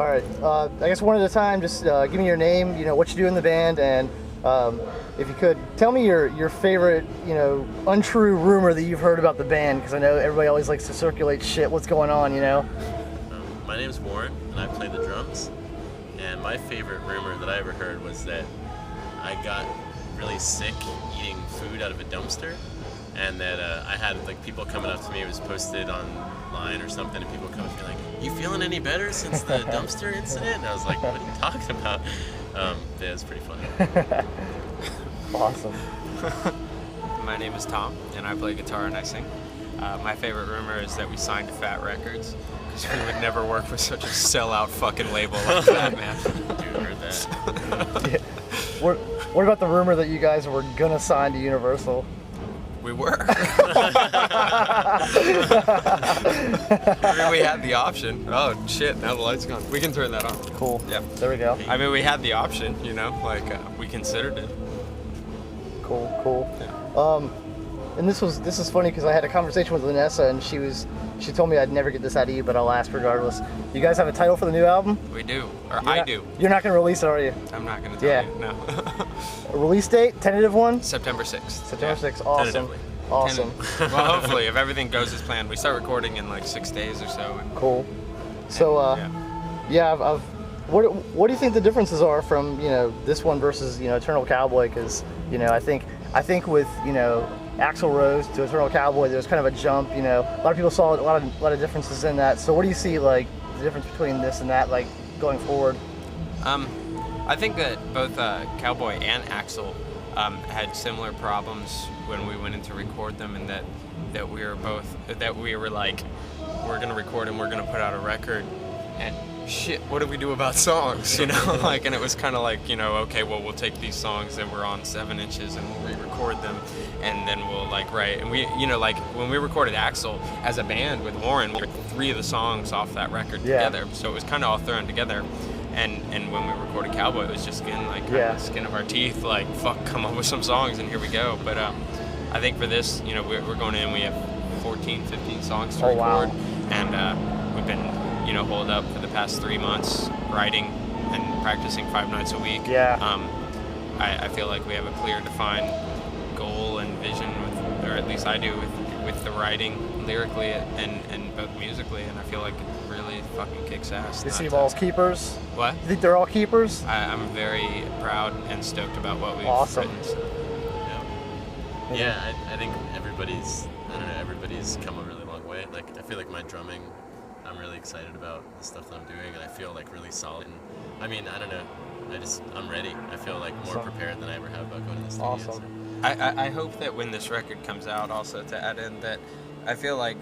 All right. I guess one at a time. Just give me your name. What you do in the band, and if you could tell me your favorite, untrue rumor that you've heard about the band, because I know everybody always likes to circulate shit. What's going on? My name's Warren, and I play the drums. And my favorite rumor that I ever heard was that I got really sick eating food out of a dumpster, and that I had people coming up to me. It was posted online or something, and people come up to me like, "You feeling any better since the dumpster incident?" And I was like, "What are you talking about?" Yeah, it was pretty funny. Awesome. My name is Tom, and I play guitar and I sing. My favorite rumor is that we signed to Fat Records, because we would never work with such a sellout fucking label like that, man. Dude, heard that. Yeah. What about the rumor that you guys were gonna sign to Universal? We were. We had the option. Oh shit! Now the light's gone. We can turn that on. Cool. Yep. There we go. I mean, we had the option. We considered it. Cool. Yeah. And this is funny because I had a conversation with Vanessa, and she told me I'd never get this out of you, but I'll ask regardless. You guys have a title for the new album? We do, or I do. You're not gonna release it, are you? I'm not gonna tell you. No. A release date, tentative one? September 6th. September 6th. Awesome. Tentatively. Awesome. Well, hopefully, if everything goes as planned, we start recording in 6 days or so. Cool. So, what do you think the differences are from this one versus Eternal Cowboy? Because I think with Axl Rose to Eternal Cowboy, there's kind of a jump. A lot of people saw a lot of differences in that. So what do you see the difference between this and that going forward? I think that both Cowboy and Axl had similar problems when we went in to record them, and that we were like, we're gonna record and we're gonna put out a record, and shit, what do we do about songs? And it was kind of okay, well, we'll take these songs that were on 7 inches and we'll re-record them, and then we'll write. And we, when we recorded Axl as a band with Warren, we were 3 of the songs off that record together, so it was kind of all thrown together. And when we recorded Cowboy, it was just the skin of our teeth, fuck, come up with some songs, and here we go. But I think for this, we're going in, we have 14, 15 songs to record, wow. And we've been holed up for the past 3 months writing and practicing 5 nights a week. Yeah. I feel like we have a clear, defined goal and vision, or at least I do, with the writing lyrically and both musically, and I feel like it really fucking kicks ass. You see them all keepers? What? You think they're all keepers? I'm very proud and stoked about what we've Awesome. written. So. Yeah, I think everybody's come a really long way. I feel like my drumming, I'm really excited about the stuff that I'm doing, and I feel really solid. And I mean, I don't know, I'm ready. I feel more prepared than I ever have about going to the studio. Awesome. So. I hope that when this record comes out, also to add in that I feel like,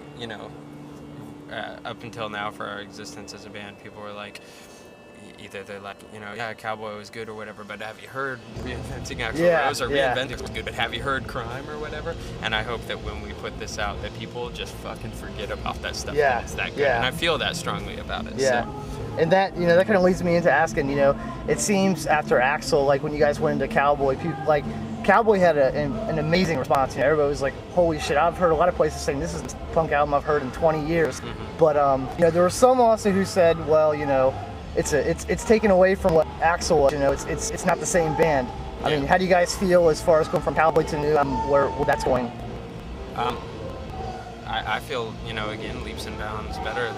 up until now for our existence as a band, people were either they're yeah, Cowboy was good or whatever, but have you heard Reinventing Axl Rose, or Reinventing was good, but have you heard Crime or whatever? And I hope that when we put this out, that people just fucking forget about that stuff. Yeah. It's that good. Yeah. And I feel that strongly about it. Yeah. So. And that that kind of leads me into asking, it seems after Axl, when you guys went into Cowboy, people Cowboy had an amazing response. Everybody was like, holy shit, I've heard a lot of places saying this is the punk album I've heard in 20 years. Mm-hmm. But there were some also who said, well, it's taken away from what Axl was. It's not the same band. I mean, how do you guys feel as far as going from Cowboy to new where that's going? I feel, again, leaps and bounds better,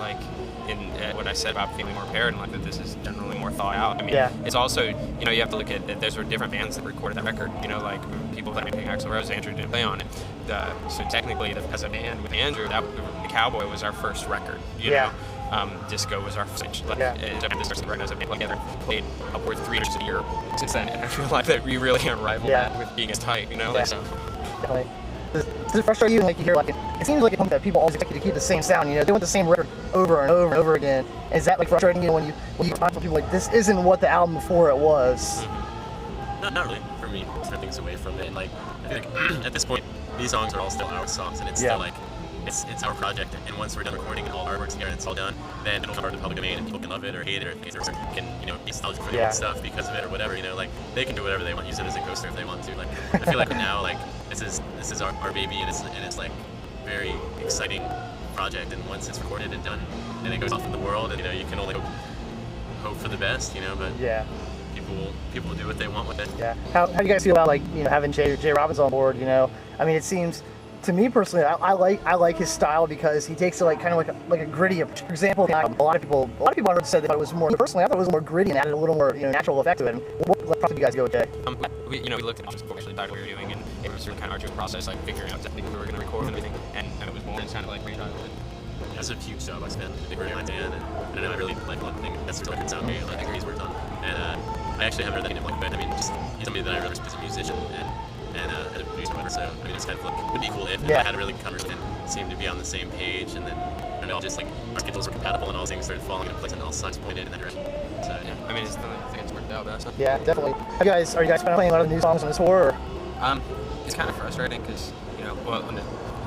in what I said about feeling more prepared, and that this is generally more thought out. I mean, it's also, you have to look at, those were different bands that recorded that record, people that made Axl Rose, Andrew didn't play on it. So technically, as a band with Andrew, the Cowboy was our first record, you know? Disco was our first, as a band together, played upwards 3 years a year since then, and I feel like that we really can't rival that with being as tight, So. Definitely. Does it frustrate you? You hear it seems like that people always expect you to keep the same sound. They want the same record over and over and over again. Is that frustrating you when you talk to people this isn't what the album before it was? Mm-hmm. Not really for me. Turn things away from it. And I feel like at this point, these songs are all still our songs, and it's still it's our project. And once we're done recording and all our work's here and it's all done, then it'll come out to the public domain, and people can love it or hate it, or can be nostalgic for their own stuff because of it or whatever. They can do whatever they want. Use it as a coaster if they want to. I feel like now this is our baby, and it's very exciting project. And once it's recorded and done, and it goes off in the world, and you can only hope hope for the best, but Yeah. people will do what they want with it. Yeah. How do you guys feel about like having Jay Robbins on board? I mean, it seems to me personally, I like his style because he takes it like kind of like a gritty approach. For example, a lot of people I heard said that it was more. Personally, I thought it was more gritty and added a little more natural effect to it. And what prompted you guys to go with Jay? We looked at options before we actually started what we were doing, and it was sort of kind of arduous process, like figuring out exactly what we were going to record and everything. And it was born. It's kind of like brainchild. That's a huge job I spent recording my Dan, and I know I really like a lot of things. That's the record sound very like he's worked on, and I actually haven't heard that name but I mean, just he's somebody that I really respect as a musician and a producer, whatever. So I mean, it's kind of like would be cool if I had a really conversation and seemed to be on the same page, and then just like our schedules were compatible and all things started falling into place and all signs pointed in that direction. So yeah, I mean, I think it's worked out best. Yeah, definitely. Are you guys playing a lot of the new songs on this tour? Or? It's kind of frustrating because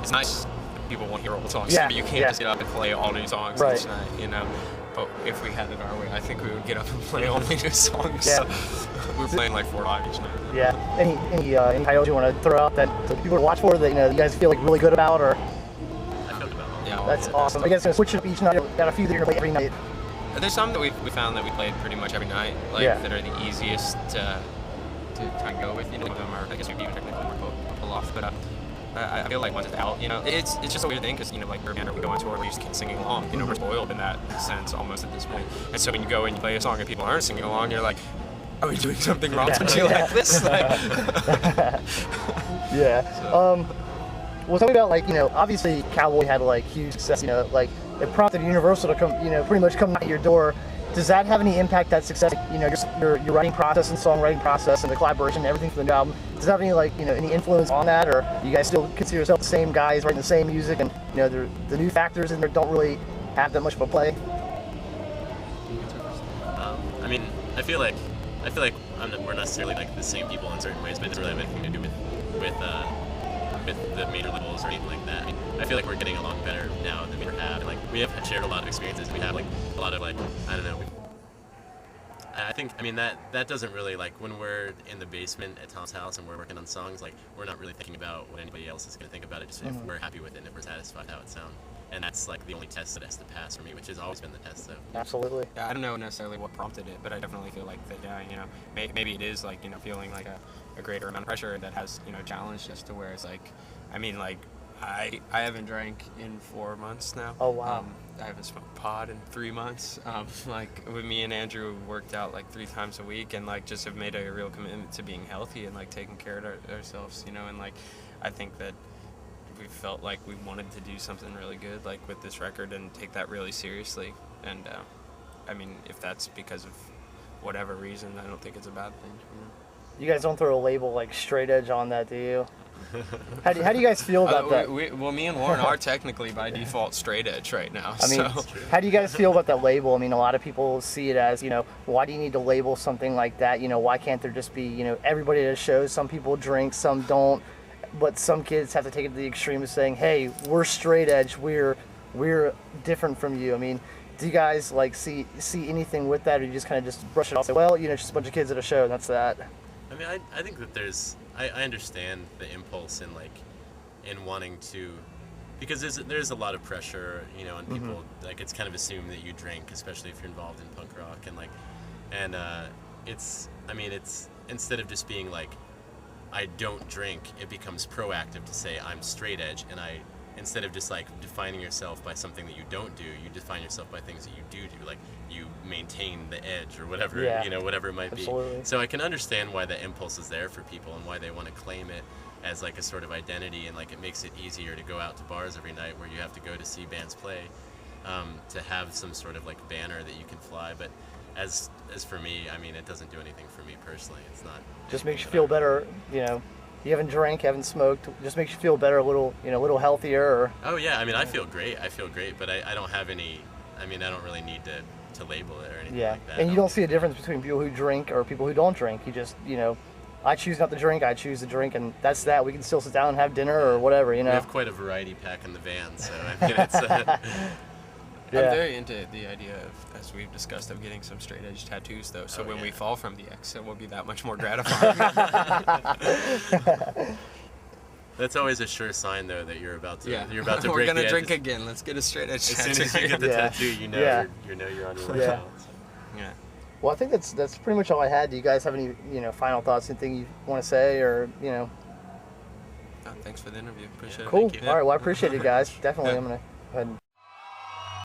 it's nice. People want to hear old songs, yeah, but you can't just get up and play all new songs right. each night, But if we had it our way, I think we would get up and play only new songs. Yeah. So we're playing like 4 or 5 each night. Yeah. Any titles you want to throw out that people to watch for that you guys feel like really good about, or? I felt about it. Yeah. That's awesome. I guess switch it up each night. Got a few that you're gonna play every night. There's some that we found that we played pretty much every night, that are the easiest to try and go with. Some of them are, I guess, we'd even technically more pull off, but. I feel like once it's out, it's just a weird thing because, like we're a band, we go on tour, we're used to singing along. We're spoiled in that sense almost at this point. And so when you go and you play a song and people aren't singing along, you're like, are we doing something wrong? Don't you like this? Yeah. So. Well, tell me about obviously Cowboy had huge success. It prompted Universal to come, pretty much come out your door. Does that have any impact, that success? Your writing process and songwriting process and the collaboration, everything for the new album. Does that have any any influence on that, or do you guys still consider yourself the same guys writing the same music, and the new factors in there don't really have that much of a play? I mean, I feel like we're not necessarily the same people in certain ways, but it doesn't really have anything to do with the major labels or anything like that. I mean, I feel like we're getting along better now than we ever have. And, we have shared a lot of experiences. We have a lot of I don't know. I think that doesn't really when we're in the basement at Tom's house and we're working on songs, we're not really thinking about what anybody else is going to think about it. Just if we're happy with it and if we're satisfied how it sounds. And that's the only test that has to pass for me, which has always been the test. So absolutely. Yeah, I don't know necessarily what prompted it, but I definitely feel like that. Maybe it is feeling like a greater amount of pressure that has challenged us to where it's I haven't drank in 4 months now. Oh wow. I haven't smoked pot in 3 months. With me and Andrew, worked out 3 times a week and just have made a real commitment to being healthy and taking care of ourselves. And I think that we felt like we wanted to do something really good with this record and take that really seriously. And if that's because of whatever reason, I don't think it's a bad thing. You guys don't throw a label like straight edge on that, do you? How do you guys feel about that? Well, me and Warren are technically by default straight edge right now. I mean, how do you guys feel about that label? I mean, a lot of people see it as, why do you need to label something like that? Why can't there just be, everybody that shows? Some people drink, some don't, but some kids have to take it to the extreme of saying, hey, we're straight edge, we're different from you. I mean, do you guys see anything with that, or you just kind of just brush it off and say, well, it's just a bunch of kids at a show and that's that? I mean, I think that I understand the impulse in wanting to, because there's a lot of pressure, on people. It's kind of assumed that you drink, especially if you're involved in punk rock, and it's instead of just being I don't drink, it becomes proactive to say I'm straight edge, and instead of just defining yourself by something that you don't do, you define yourself by things that you do. You maintain the edge or whatever, whatever it might absolutely. be. So I can understand why the impulse is there for people and why they want to claim it as a sort of identity, and it makes it easier to go out to bars every night where you have to go to see bands play, to have some sort of banner that you can fly. But as for me, it doesn't do anything for me personally. It's not. Just makes you feel better, You haven't drank, haven't smoked. Just makes you feel better, a little healthier. Or... Oh yeah, I feel great. But I don't have any. I don't really need to label it or anything like that. And you don't see a difference between people who drink or people who don't drink. You just, I choose not to drink, I choose to drink, and that's that. We can still sit down and have dinner or whatever, We have quite a variety pack in the van, so it's. I'm very into the idea of, as we've discussed, of getting some straight edge tattoos, though. So when we fall from the X, it will be that much more gratifying. That's always a sure sign, though, that you're about to. Yeah. You're about to We're break gonna the drink edges. again. Let's get a straight edge tattoo. As soon as you get the tattoo, you're on your way out. So. Yeah. Well, I think that's pretty much all I had. Do you guys have any final thoughts? Anything you want to say, or Oh, thanks for the interview. Appreciate it. Cool. Thank you. All right. Well, I appreciate it, guys. Definitely. Yeah. I'm gonna go ahead and